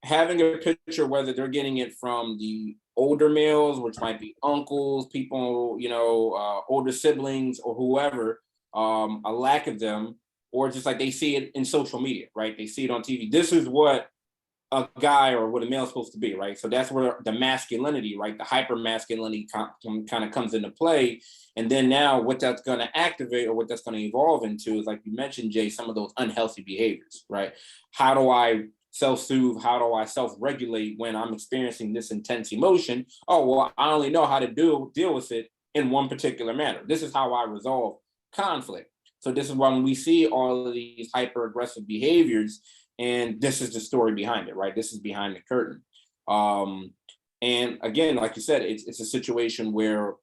having a picture, whether they're getting it from the older males, which might be uncles, people, older siblings or whoever, a lack of them, or just like they see it in social media, right? They see it on TV. This is what a guy or what a male is supposed to be, right? So that's where the masculinity, right? The hyper masculinity kind of comes into play. And then now what that's going to activate or what that's going to evolve into is, like you mentioned, Jay, some of those unhealthy behaviors, right? How do I self-soothe? How do I self-regulate when I'm experiencing this intense emotion? Oh, well, I only know how to deal with it in one particular manner. This is how I resolve conflict. So this is when we see all of these hyper aggressive behaviors, and this is the story behind it, right? This is behind the curtain. And again, like you said, it's a situation where,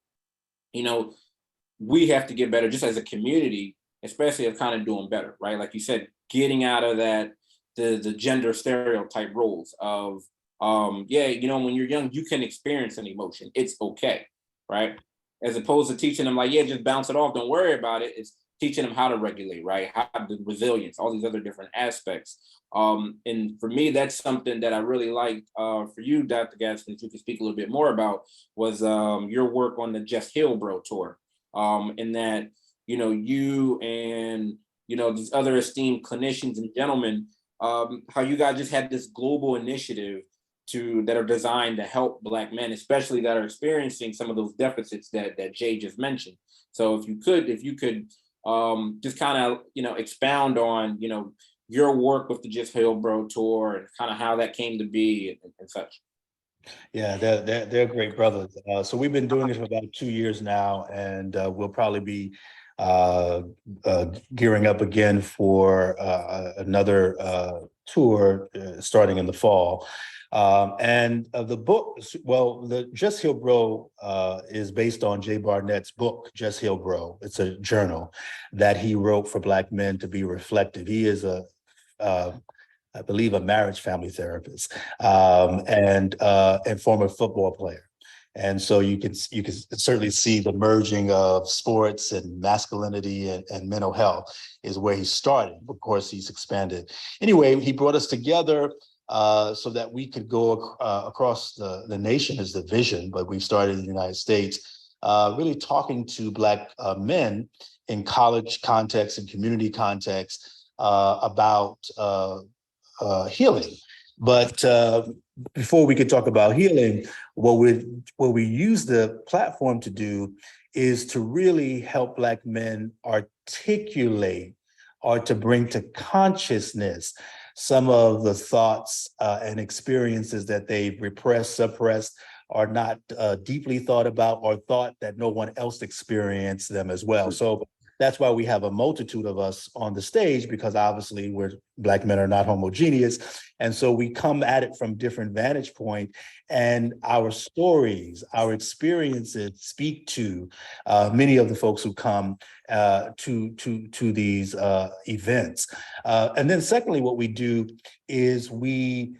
we have to get better just as a community, especially of kind of doing better, right? Like you said, getting out of that, the gender stereotype roles of, yeah, you know, when you're young, you can experience an emotion. It's okay, right? As opposed to teaching them like, yeah, just bounce it off, don't worry about it. It's teaching them how to regulate, right? How the resilience, all these other different aspects. And for me, that's something that I really liked for you, Dr. Gadsden, if you could speak a little bit more about, was your work on the Just Heal Bro tour. In that, you know, you and, you know, these other esteemed clinicians and gentlemen, how you guys just had this global initiative that are designed to help Black men, especially that are experiencing some of those deficits that Jay just mentioned. So if you could just kind of, you know, expound on, you know, your work with the Just Heal Bro tour and kind of how that came to be and such. Yeah, they're great brothers. So we've been doing it for about 2 years now, and we'll probably be gearing up again for another tour starting in the fall. And the book, well, the Just Heal Bro is based on Jay Barnett's book, Just Heal Bro. It's a journal that he wrote for Black men to be reflective. He is I believe, a marriage family therapist, and former football player. And so you can certainly see the merging of sports and masculinity and mental health is where he started. Of course, he's expanded. Anyway, he brought us together so that we could go across the nation is the vision, but we started in the United States, really talking to Black men in college context and community context about healing. But before we could talk about healing, what we use the platform to do is to really help Black men articulate or to bring to consciousness some of the thoughts and experiences that they've repressed, suppressed, are not deeply thought about, or thought that no one else experienced them as well. So that's why we have a multitude of us on the stage, because obviously Black men are not homogeneous. And so we come at it from different vantage points, and our stories, our experiences speak to many of the folks who come to these events. And then secondly, what we do is we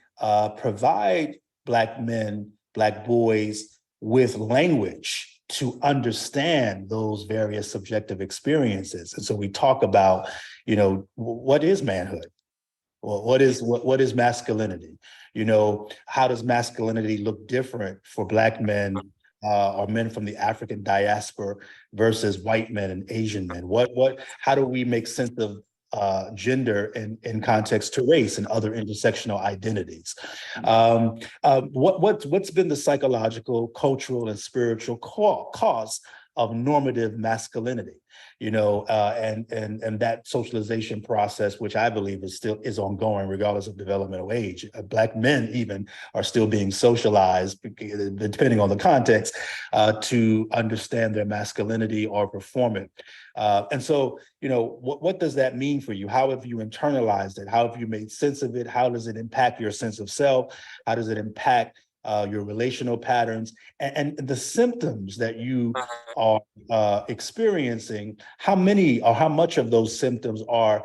provide Black men, Black boys with language to understand those various subjective experiences. And so we talk about, you know, what is manhood? Well, what is masculinity? You know, how does masculinity look different for Black men or men from the African diaspora versus white men and Asian men? How do we make sense of gender in context to race and other intersectional identities? What's been the psychological, cultural, and spiritual cause of normative masculinity? You know, and that socialization process, which I believe is ongoing, regardless of developmental age. Black men even are still being socialized, depending on the context, to understand their masculinity or perform it. And so, you know, what does that mean for you? How have you internalized it? How have you made sense of it? How does it impact your sense of self? How does it impact your relational patterns and the symptoms that you are experiencing? How many or how much of those symptoms are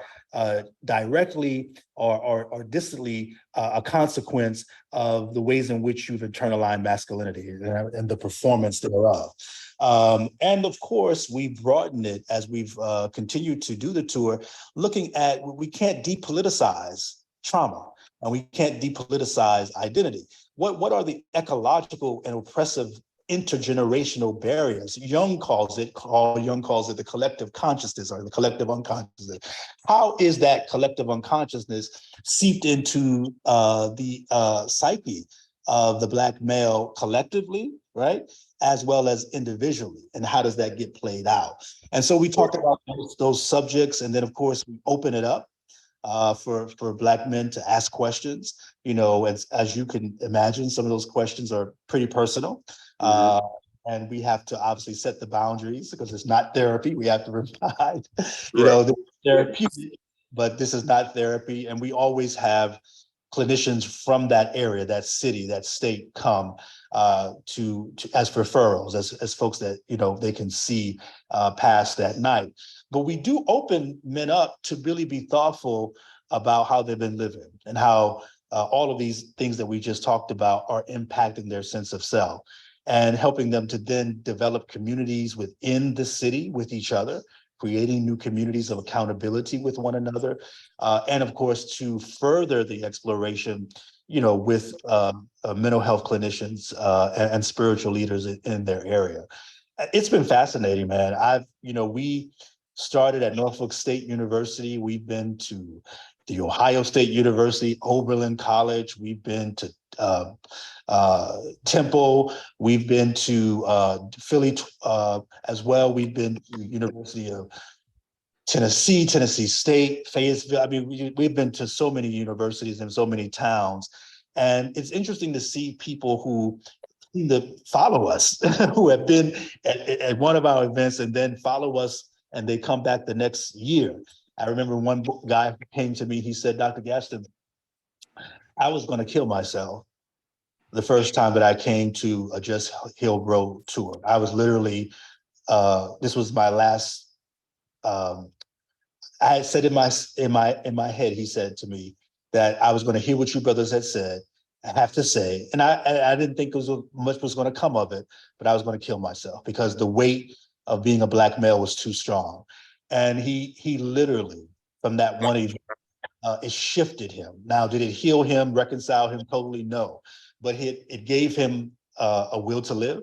directly or distantly a consequence of the ways in which you've internalized masculinity and the performance thereof? And of course, we broaden it as we've continued to do the tour, looking at, we can't depoliticize trauma, and we can't depoliticize identity. What are the ecological and oppressive intergenerational barriers? Jung calls it the collective consciousness or the collective unconsciousness. How is that collective unconsciousness seeped into the psyche of the Black male collectively, right? As well as individually, and how does that get played out? And so we talked about those subjects, and then of course we open it up for Black men to ask questions. You know, as you can imagine, some of those questions are pretty personal. And we have to obviously set the boundaries, because it's not therapy. We have to provide, you know, the therapeutic, but this is not therapy. And we always have clinicians from that area, that city, that state come to as referrals, as folks that, you know, they can see past that night. But we do open men up to really be thoughtful about how they've been living and how all of these things that we just talked about are impacting their sense of self, and helping them to then develop communities within the city with each other, creating new communities of accountability with one another, and of course, to further the exploration, you know, with mental health clinicians and spiritual leaders in their area. It's been fascinating, man. We started at Norfolk State University. We've been to the Ohio State University, Oberlin College. We've been to Temple. We've been to Philly as well. We've been to University of Tennessee, Tennessee State, Fayetteville. I mean, we've been to so many universities and so many towns. And it's interesting to see people who seem to follow us, who have been at one of our events and then follow us, and they come back the next year. I remember one guy came to me, he said, Dr. Gadsden, I was going to kill myself the first time that I came to a Just Heal Bro tour. I was literally, this was my last, I had said in my head, he said to me that I was going to hear what you brothers had said. I have to say, and I didn't think much was going to come of it, but I was going to kill myself because the weight of being a Black male was too strong. And he literally, from that one event, it shifted him. Now, did it heal him, reconcile him? Totally no. But it gave him a will to live.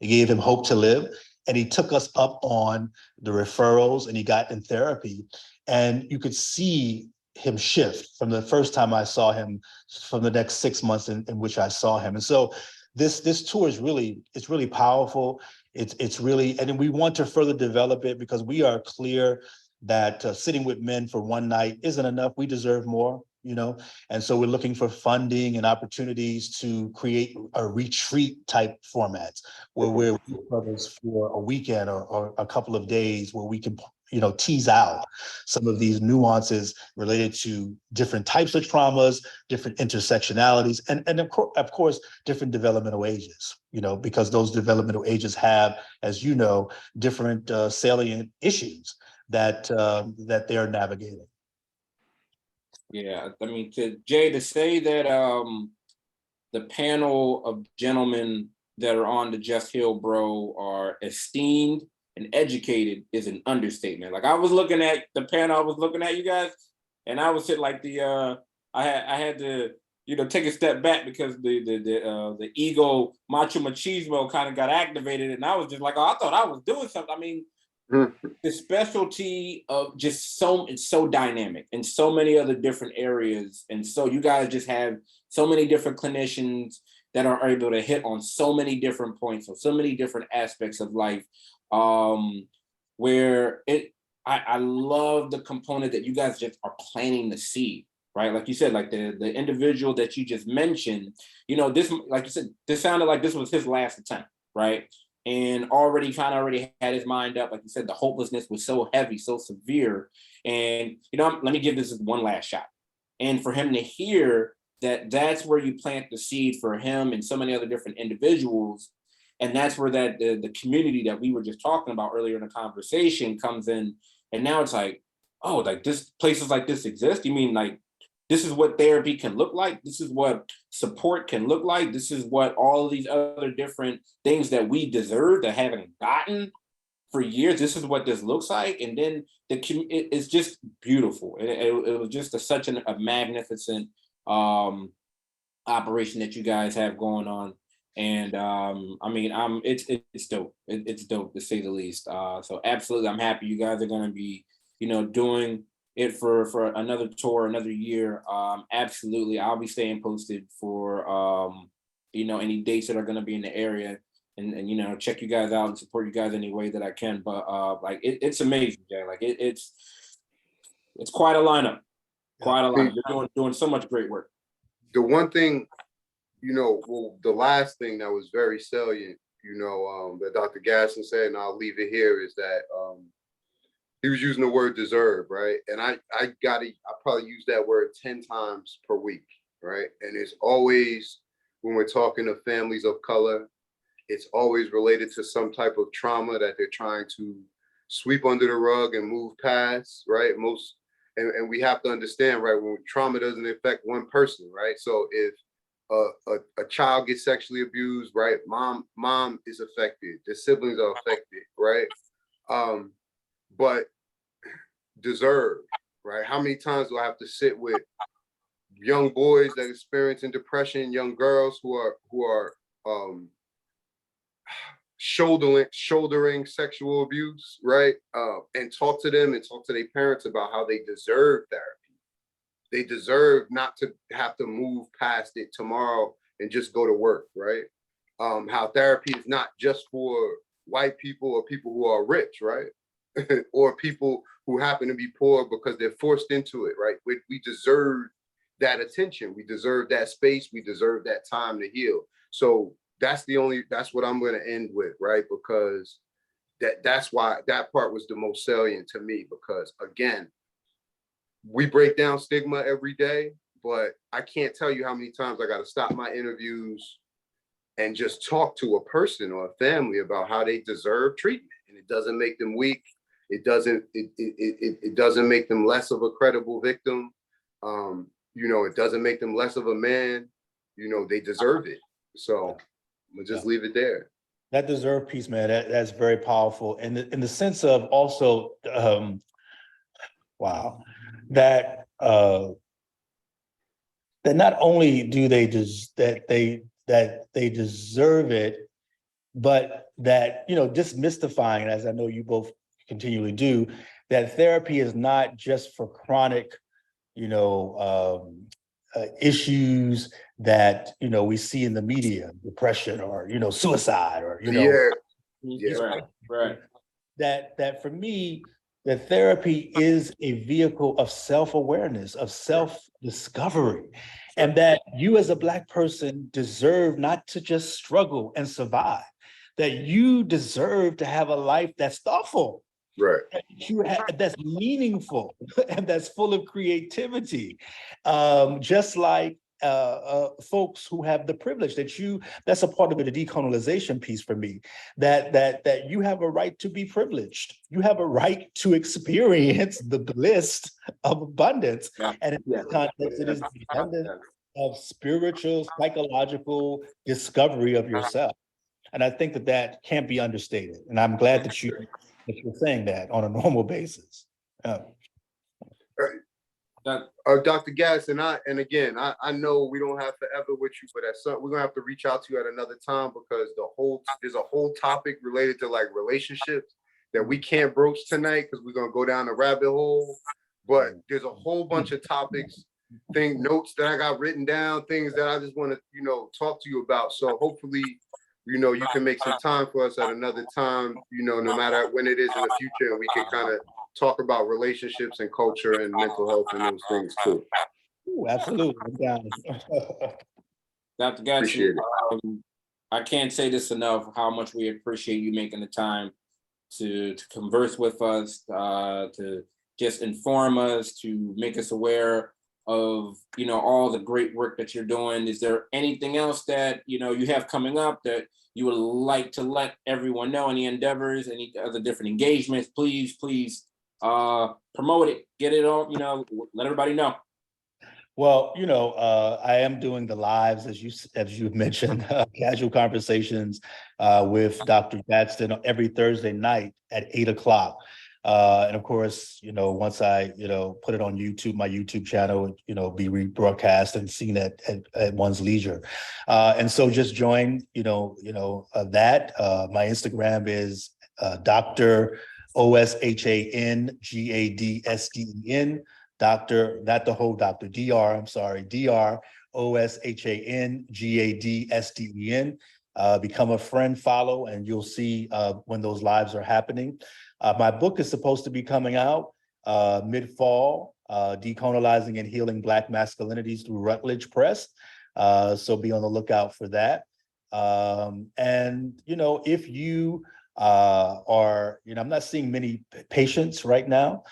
It gave him hope to live. And he took us up on the referrals, and he got in therapy. And you could see him shift from the first time I saw him, from the next 6 months in which I saw him. And so this tour is really powerful. It's really, and we want to further develop it because we are clear that sitting with men for one night isn't enough. We deserve more, you know? And so we're looking for funding and opportunities to create a retreat type formats where we're with brothers for a weekend or a couple of days where we can, you know, tease out some of these nuances related to different types of traumas, different intersectionalities, and of course, different developmental ages, you know, because those developmental ages have, as you know, different salient issues that they are navigating. Yeah, I mean, to say that the panel of gentlemen that are on the Just Heal Bro are esteemed and educated is an understatement. Like, I was looking at the panel, I was looking at you guys, and I was sitting like I had to, you know, take a step back because the ego macho machismo kind of got activated, and I was just like, oh, I thought I was doing something. I mean, the specialty of just it's so dynamic in so many other different areas. And so you guys just have so many different clinicians that are able to hit on so many different points or so many different aspects of life, where I love the component that you guys just are planting the seed, right? Like you said, like the individual that you just mentioned, you know, this, like you said, this sounded like this was his last attempt, right? And already had his mind up. Like you said, the hopelessness was so heavy, so severe. And, you know, let me give this one last shot. And for him to hear that that's where you plant the seed for him and so many other different individuals. And that's where that the community that we were just talking about earlier in the conversation comes in. And now it's like, oh, like this, places like this exist? You mean like, this is what therapy can look like. This is what support can look like. This is what all of these other different things that we deserve that haven't gotten for years. This is what this looks like. And then it's just beautiful. It was just such a magnificent operation that you guys have going on. And I mean, it's dope. It's dope to say the least. So absolutely, I'm happy you guys are going to be, you know, doing it for another tour, another year. Absolutely, I'll be staying posted for you know, any dates that are going to be in the area, and you know, check you guys out and support you guys any way that I can. But like it's amazing, Jay. Like it's quite a lineup, quite a lineup. You're doing so much great work. The one thing, you know, well, the last thing that was very salient, you know, that Dr. Gadsden said, and I'll leave it here, is that he was using the word deserve, right? And I probably use that word 10 times per week. right? And it's always, when we're talking to families of color, it's always related to some type of trauma that they're trying to sweep under the rug and move past, right? And we have to understand, right, when trauma doesn't affect one person, right? So if a child gets sexually abused, right, mom is affected, the siblings are affected, right? But deserved, right? How many times do I have to sit with young boys that experiencing depression, young girls who are shouldering sexual abuse, right? And talk to them and talk to their parents about how they deserve therapy. They deserve not to have to move past it tomorrow and just go to work, right? How therapy is not just for white people or people who are rich, right? Or people who happen to be poor because they're forced into it, right? We deserve that attention. We deserve that space. We deserve that time to heal. So that's what I'm going to end with, right? Because that's why that part was the most salient to me, because again, we break down stigma every day, but I can't tell you how many times I got to stop my interviews and just talk to a person or a family about how they deserve treatment. And it doesn't make them weak. It doesn't make them less of a credible victim. It doesn't make them less of a man. They deserve it. So we'll just leave it there. That deserve piece, man, that's very powerful. And in the sense of also, wow, that that not only do they that they deserve it, but that, demystifying, as I know you both continually do, that therapy is not just for chronic, issues that, we see in the media, depression or, suicide or, Right. that for me, the therapy is a vehicle of self-awareness, of self-discovery, and that you as a Black person deserve not to just struggle and survive, that you deserve to have a life that's thoughtful, right, that's meaningful, and that's full of creativity, just like folks who have the privilege that's a part of the decolonization piece for me, that you have a right to be privileged. You have a right to experience the bliss of abundance. Yeah. And in this context, it is the abundance of spiritual, psychological discovery of yourself. And I think that can't be understated. And I'm glad that you're saying that on a normal basis. Dr. Gadsden, again, I know we don't have forever with you, but we're gonna have to reach out to you at another time, because there's a whole topic related to like relationships that we can't broach tonight because we're gonna go down a rabbit hole. But there's a whole bunch of topics, notes that I got written down, things that I just want to, talk to you about. So hopefully, you can make some time for us at another time, no matter when it is in the future, and we can kind of talk about relationships and culture and mental health and those things too. Ooh, absolutely. Dr. Gadsden, I can't say this enough, how much we appreciate you making the time to converse with us, to just inform us, to make us aware of, all the great work that you're doing. Is there anything else that, you have coming up that you would like to let everyone know? Any endeavors, any other different engagements? Please promote it, get it on, let everybody know. Well, I am doing the lives, as you mentioned, casual conversations with Dr. Gadsden every Thursday night at 8:00. And of course, once I, put it on YouTube, my YouTube channel, be rebroadcast and seen at one's leisure. And so just join, that. My Instagram is Dr OSHAN GADSDEN. Dr, not the whole doctor, DR, I'm sorry, DR OSHAN GADSDEN. Become a friend, follow, and you'll see when those lives are happening. My book is supposed to be coming out mid-fall, Decolonizing and Healing Black Masculinities through Rutledge Press. So be on the lookout for that. And, if you are, I'm not seeing many patients right now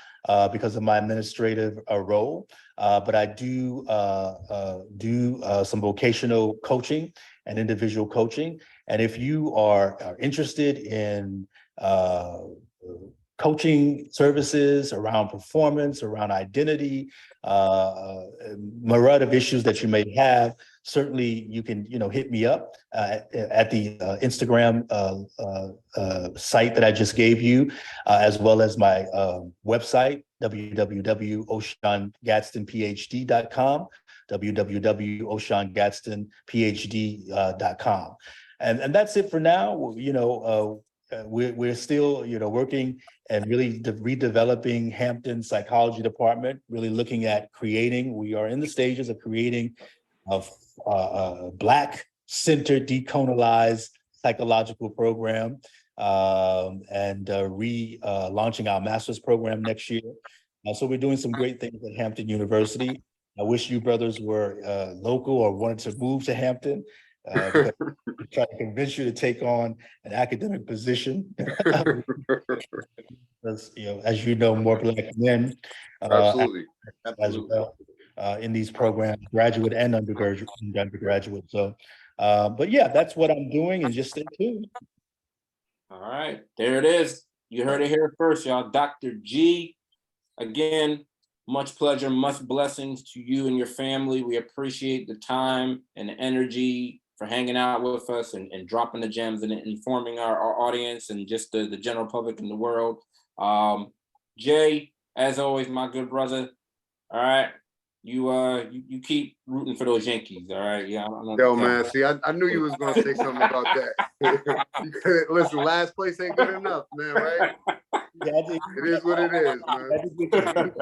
because of my administrative role, but I do some vocational coaching and individual coaching. And if you are interested in coaching services around performance, around identity, myriad of issues that you may have, certainly you can, hit me up at the Instagram site that I just gave you, as well as my website, www.OshanGadsdenPhD.com, www.OshanGadsdenPhD.com. And that's it for now. We're still, working and really redeveloping Hampton Psychology Department, really looking at creating, we are in the stages of creating a Black-centered, decolonized psychological program, and relaunching our master's program next year. So we're doing some great things at Hampton University. I wish you brothers were local or wanted to move to Hampton. Because we try to convince you to take on an academic position. As you know, more Black men Absolutely. as well in these programs, graduate and undergraduate. So, but yeah, that's what I'm doing, and just stay tuned. All right, there it is. You heard it here first, y'all. Dr. G, again, much pleasure, much blessings to you and your family. We appreciate the time and the energy for hanging out with us and dropping the gems and informing our audience and just the general public in the world. Jay, as always, my good brother. All right, you keep rooting for those Yankees. All right, yeah. Yo, man, see, I knew you was gonna say something about that. Listen, last place ain't good enough, man, right? It is what it is, man.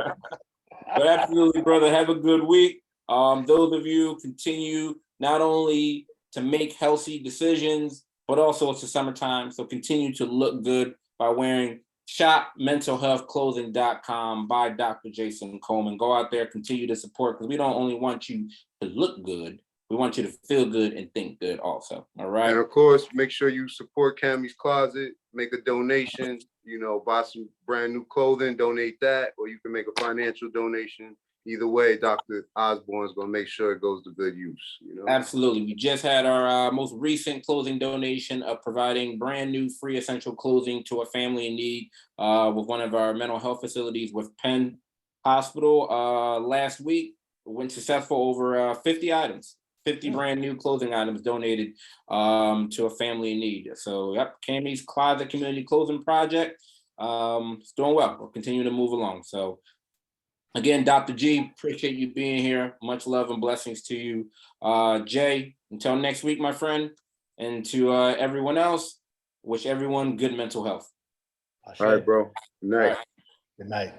But absolutely, brother, have a good week. Those of you continue not only to make healthy decisions, but also it's the summertime. So continue to look good by wearing shopmentalhealthclothing.com by Dr. Jason Coleman. Go out there, continue to support, because we don't only want you to look good, we want you to feel good and think good also. All right. And of course, make sure you support Cammy's Closet, make a donation, buy some brand new clothing, donate that, or you can make a financial donation. Either way, Dr. Osborne is going to make sure it goes to good use. Absolutely. We just had our most recent clothing donation of providing brand new free essential clothing to a family in need with one of our mental health facilities with Penn Hospital. Last week, went successful over 50 items, 50 brand new clothing items donated to a family in need. So, yep, Cammy's Closet Community Clothing Project. It's doing well. We'll continue to move along. So, again, Dr. G, appreciate you being here. Much love and blessings to you. Jay, until next week, my friend. And to everyone else, wish everyone good mental health. All right, bro. Good night. Good night.